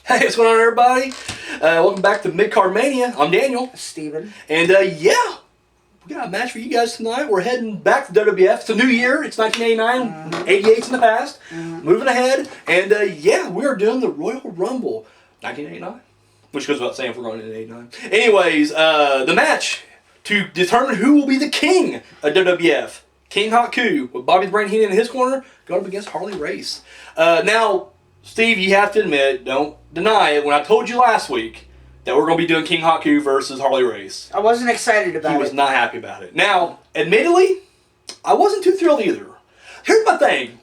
Hey, what's going on, everybody? Welcome back to Mid-Card Mania. I'm Daniel. Steven. And, yeah, we got a match for you guys tonight. We're heading back to WWF. It's a new year. It's 1989. 88's in the past. Moving ahead. And, yeah, we are doing the Royal Rumble. 1989? Which goes without saying if we're going into 89. Anyways, the match to determine who will be the king of WWF. King Haku, with Bobby the Brain Heenan in his corner, going up against Harley Race. Now, Steve, you have to admit, don't deny it, when I told you last week that we're going to be doing King Haku versus Harley Race. I wasn't excited about it. He was not happy about it. Now, admittedly, I wasn't too thrilled either. Here's my thing.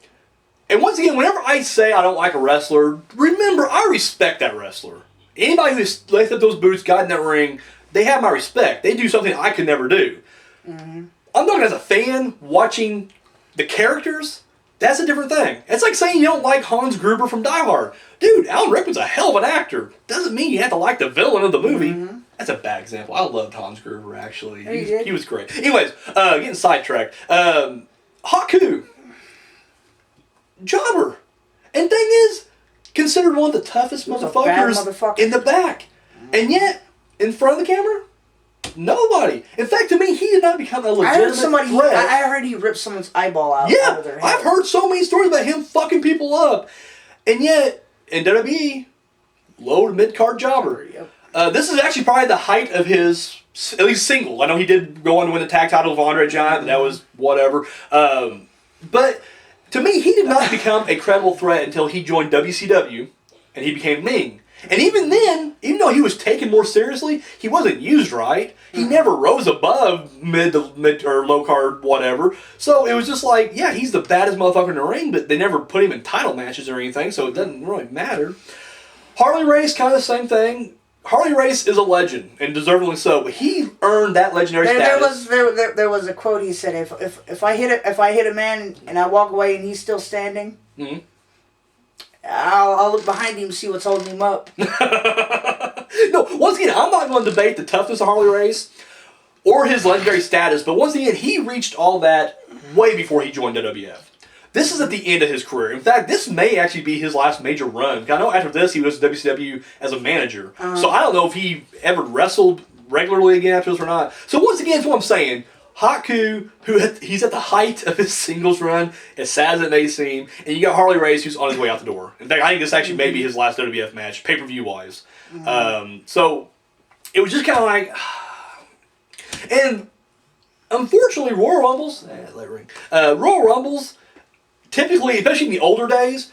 And once again, whenever I say I don't like a wrestler, remember, I respect that wrestler. Anybody who's laced up those boots, got in that ring, they have my respect. They do something I could never do. I'm talking as a fan, watching the characters. That's a different thing. It's like saying you don't like Hans Gruber from Die Hard. Dude, Alan Rickman's a hell of an actor. Doesn't mean you have to like the villain of the movie. That's a bad example. I loved Hans Gruber, actually. He was great. Anyways, getting sidetracked. Haku. Jobber. And thing is, considered one of the toughest motherfuckers in the back. And yet, in front of the camera, nobody. In fact, to me, he did not become a legitimate threat. I heard he ripped someone's eyeball out of their head. I've heard so many stories about him fucking people up. And yet, in WWE, low to mid-card jobber. This is actually probably the height of his, at least single. I know he did go on to win the tag title of Andre Giant, but that was whatever. But to me, he did not become a credible threat until he joined WCW, and he became Ming. And even then, even though he was taken more seriously, he wasn't used right. He never rose above mid or low card, whatever. So it was just like, yeah, he's the baddest motherfucker in the ring, but they never put him in title matches or anything, so it doesn't really matter. Harley Race, kind of the same thing. Harley Race is a legend, and deservedly so, but he earned that legendary status. There was a quote he said: "If I hit a man and I walk away and he's still standing." I'll look behind him and see what's holding him up. No, once again, I'm not going to debate the toughness of Harley Race or his legendary status, but once again, he reached all that way before he joined WWF. This is at the end of his career. In fact, this may actually be his last major run. I know after this, he was at WCW as a manager. So I don't know if he ever wrestled regularly again after this or not. So once again, that's what I'm saying. Haku, he's at the height of his singles run, as sad as it may seem, and you got Harley Race, who's on his way out the door. In fact, I think this actually may be his last WWF match, pay-per-view wise. So it was just kind of like, and unfortunately, Royal Rumbles, typically, especially in the older days,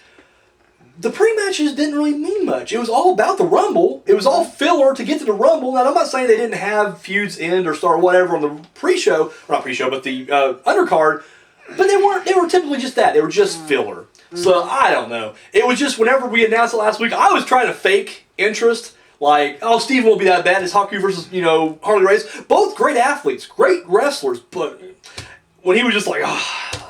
the pre-matches didn't really mean much. It was all about the Rumble. It was all filler to get to the Rumble. Now, I'm not saying they didn't have feuds end or start whatever on the pre-show, or not pre-show, but the undercard, but they were typically just that. They were just filler. So, I don't know. It was just, whenever we announced it last week, I was trying to fake interest. Like, oh, Steve won't be that bad. It's Haku versus, Harley Race. Both great athletes, great wrestlers, but when he was just like,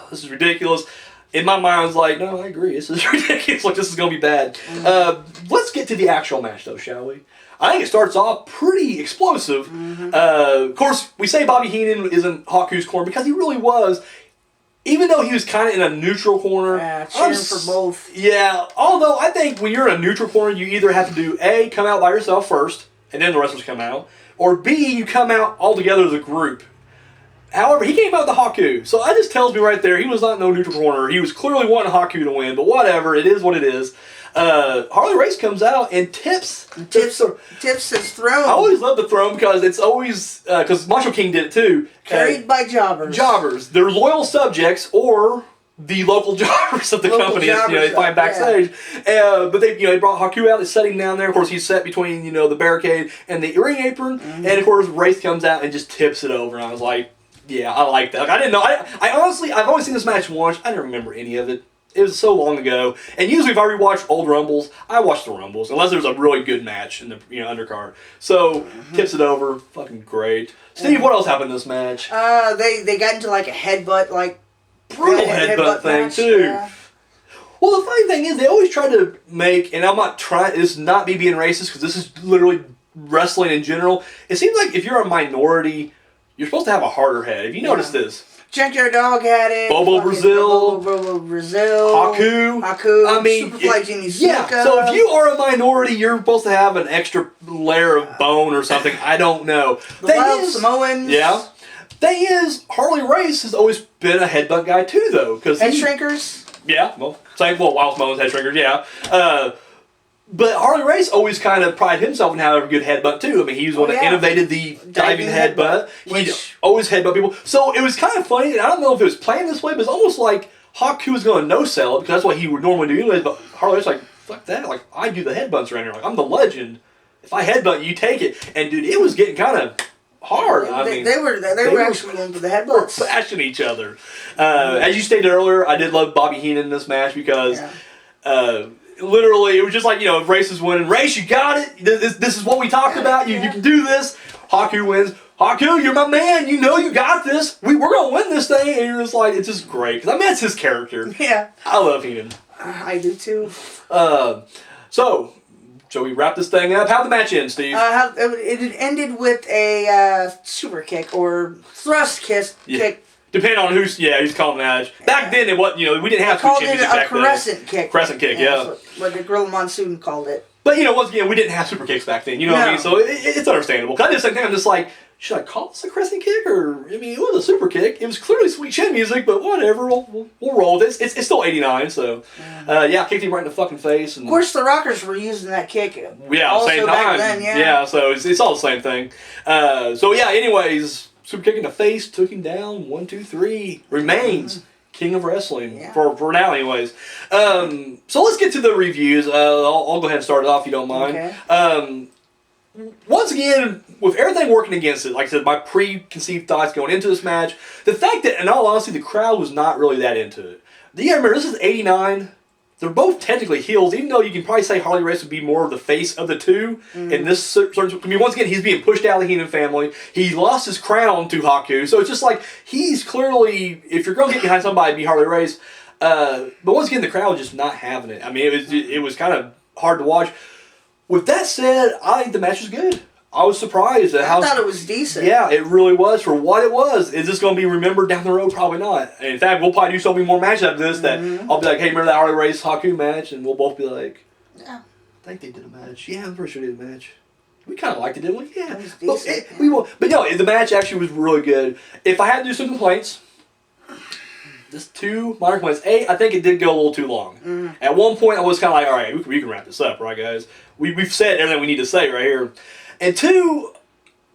this is ridiculous, in my mind, I was like, no, I agree. This is ridiculous. Like, this is going to be bad. Let's get to the actual match, though, shall we? I think it starts off pretty explosive. Of course, we say Bobby Heenan isn't Haku's corner because he really was. Even though he was kind of in a neutral corner. Cheering for both. Yeah, although I think when you're in a neutral corner, you either have to do A, come out by yourself first, and then the wrestlers come out, or B, you come out all together as a group. However, he came out with the Haku, so that just tells me right there he was not in no neutral corner. He was clearly wanting Haku to win, but whatever, it is what it is. Harley Race comes out and tips his throne. I always love the throne because it's always, because Macho King did it too. Carried by jobbers. Jobbers. They're loyal subjects or the local jobbers of the company, they find backstage. But they brought Haku out, they set him down there. Of course, he's set between, the barricade and the ring apron. And of course, Race comes out and just tips it over. And I was like, yeah, I like that. Like, I didn't know. I honestly, I've only seen this match once. I didn't remember any of it. It was so long ago. And usually if I rewatch old Rumbles, I watch the Rumbles. Unless there's a really good match in the undercard. So, tips it over. Fucking great. Steve, what else happened in this match? They got into like a headbutt, brutal headbutt thing, match, too. Yeah. Well, the funny thing is, they always try to make, and I'm not trying, this is not me being racist, because this is literally wrestling in general. It seems like if you're a minority, you're supposed to have a harder head. Have you noticed this? Junkyard Dog had it. Bobo Brazil. Bobo Brazil. Haku. I mean, Superfly Genie yeah. So if you are a minority, you're supposed to have an extra layer of bone or something. I don't know. The Wild Samoans. Yeah. Thing is, Harley Race has always been a headbutt guy too, though. Head shrinkers. Yeah. Well, same. Well, Wild Samoans, head shrinkers. Yeah. But Harley Race always kind of prided himself in having a good headbutt too. I mean, he was the one that innovated the diving headbutt. He always headbutt people. So it was kind of funny, and I don't know if it was planned this way, but it's almost like Haku was going to no-sell it, because that's what he would normally do anyways, but Harley Race was like, fuck that, like, I do the headbutts around here. Like, I'm the legend. If I headbutt, you take it. And dude, it was getting kind of hard. They were actually going for the headbutts. Smashing each other. As you stated earlier, I did love Bobby Heenan in this match because... literally, it was just like, if Race is winning, Race, you got it. This is what we talked about. You can do this. Haku wins. Haku, you're my man. You know you got this. We're going to win this thing. And you're just like, it's just great. Because I mean, it's his character. Yeah. I love Heenan. I do too. So, shall we wrap this thing up? How'd the match end, Steve? It ended with a super kick or thrust kick. Depending on who's calling the match. Back then, it wasn't, we didn't have two champions back then. Crescent kick. Crescent kick, yeah. What the Gorilla Monsoon called it. But, once again, we didn't have super kicks back then. You know what I mean? So it's understandable. Because I did the same thing. I'm just like, should I call this a crescent kick? Or, I mean, it was a super kick. It was clearly Sweet Chin music, but whatever. We'll roll with it. It's still 89, so. Kicked him right in the fucking face. And, of course, the Rockers were using that kick. Yeah, also same time. Back then, yeah, so it's all the same thing. Anyways, super kick in the face, took him down. 1, 2, 3. Remains King of Wrestling for now, anyways. So let's get to the reviews. I'll go ahead and start it off if you don't mind. Okay. Once again, with everything working against it, like I said, my preconceived thoughts going into this match, the fact that, in all honesty, the crowd was not really that into it. You gotta remember, this is 89. They're both technically heels, even though you can probably say Harley Race would be more of the face of the two. In this certain, I mean, once again, he's being pushed out of the Heenan family. He lost his crown to Haku, so it's just like he's clearly, if you're going to get behind somebody, be Harley Race. But once again, the crowd was just not having it. I mean, it was kind of hard to watch. With that said, I think the match was good. I was surprised at how... I thought it was decent. Yeah, it really was for what it was. Is this going to be remembered down the road? Probably not. And in fact, we'll probably do so many more matches after this that I'll be like, hey, remember that Harley Race Haku match? And we'll both be like, yeah, I think they did a match. Yeah, I'm pretty sure they did a match. We kind of liked it, didn't we? Yeah. But no, the match actually was really good. If I had to do some complaints, just 2 minor complaints. A, I think it did go a little too long. At one point, I was kind of like, all right, we can wrap this up, right, guys? We've said everything we need to say right here. And 2,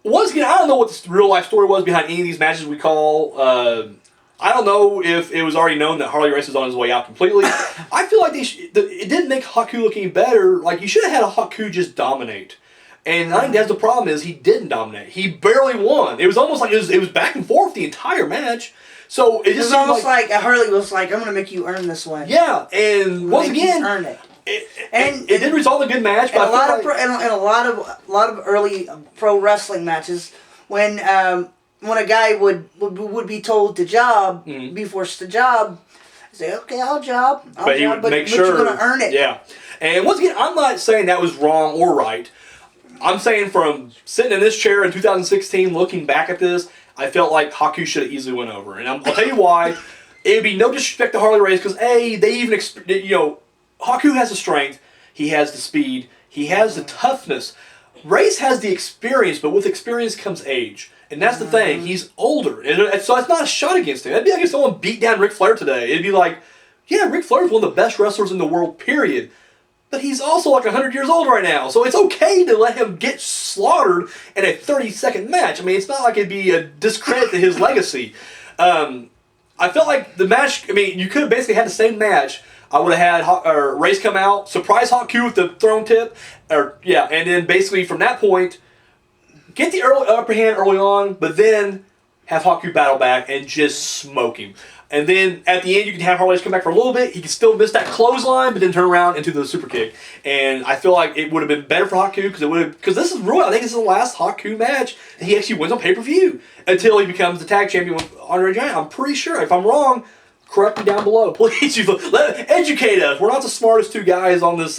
once again, I don't know what the real life story was behind any of these matches we call. I don't know if it was already known that Harley Race was on his way out completely. I feel like it didn't make Haku look any better. Like, you should have had a Haku just dominate. And I think that's the problem is he didn't dominate. He barely won. It was almost like it was back and forth the entire match. So it just was almost like Harley was like, I'm going to make you earn this one. Yeah, and once again, earn it. It did result in a good match, but a lot of early pro wrestling matches, when a guy would be told to job, be forced to job, say, okay, I'll job, but you're going to earn it. Yeah, and once again, I'm not saying that was wrong or right. I'm saying from sitting in this chair in 2016, looking back at this, I felt like Haku should have easily went over, and I'll tell you why. It would be no disrespect to Harley Race because they even Haku has the strength, he has the speed, he has the toughness. Race has the experience, but with experience comes age. And that's the thing, he's older. And so it's not a shot against him. It'd be like if someone beat down Ric Flair today. It'd be like, yeah, Ric Flair's one of the best wrestlers in the world, period. But he's also like 100 years old right now. So it's okay to let him get slaughtered in a 30-second match. I mean, it's not like it'd be a discredit to his legacy. I felt like the match, I mean, you could have basically had the same match. I would have had Race come out, surprise Haku with the throne tip, and then basically from that point, get the upper hand early on, but then have Haku battle back and just smoke him. And then at the end, you can have Harley come back for a little bit. He can still miss that clothesline, but then turn around into the super kick. And I feel like it would have been better for Haku because this is really, I think this is the last Haku match that he actually wins on pay-per-view until he becomes the tag champion with Andre Giant. I'm pretty sure. If I'm wrong, correct me down below, please. Educate us. We're not the smartest 2 guys on this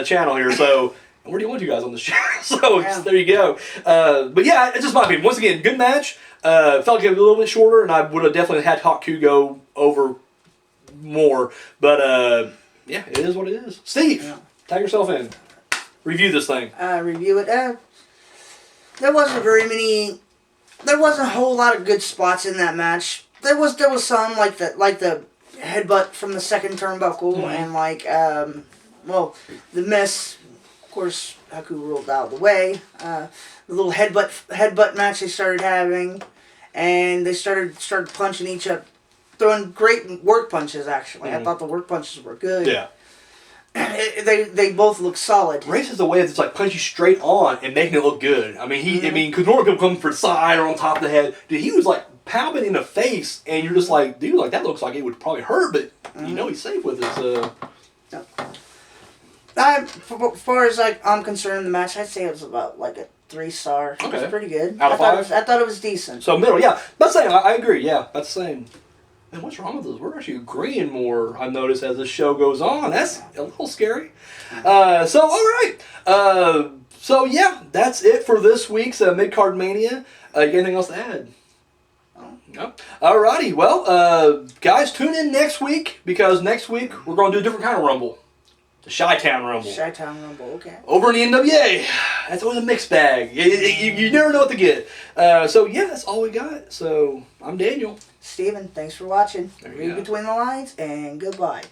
channel here, so We're the only two guys on the show, so Yeah. there you go. But yeah, it's just my opinion. Once again, good match. Felt like it was a little bit shorter, and I would have definitely had Haku go over more. But yeah, it is what it is. Steve, tag yourself in. Review this thing. Review it. There wasn't a whole lot of good spots in that match. There was some like the headbutt from the second turnbuckle and the miss. Of course, Haku ruled out of the way. The little headbutt match they started having, and they started punching each other, throwing great work punches. Actually, I thought the work punches were good. Yeah. They both look solid. Race is the way that's like punch you straight on and making it look good. I mean, because normally people come from the side or on top of the head. Dude, he was like pounding in the face, and you're just like, dude, like that looks like it would probably hurt, but you know he's safe with it. So. As far as I'm concerned, the match, I'd say it was about like a 3-star. It was pretty good. Out of 5? I thought it was decent. So middle, yeah. That's the same. I agree. Yeah, that's the same. Man, what's wrong with us? We're actually agreeing more, I've noticed, as the show goes on. That's a little scary. So, all right. So, yeah, that's it for this week's Mid-Card Mania. You got anything else to add? No. All righty. Well, guys, tune in next week, because next week we're going to do a different kind of Rumble. The Chi-Town Rumble. Chi-Town Rumble, okay. Over in the NWA. That's always a mixed bag. You never know what to get. So, yeah, that's all we got. So, I'm Daniel. Steven, thanks for watching. There you Read go. between the lines, and goodbye.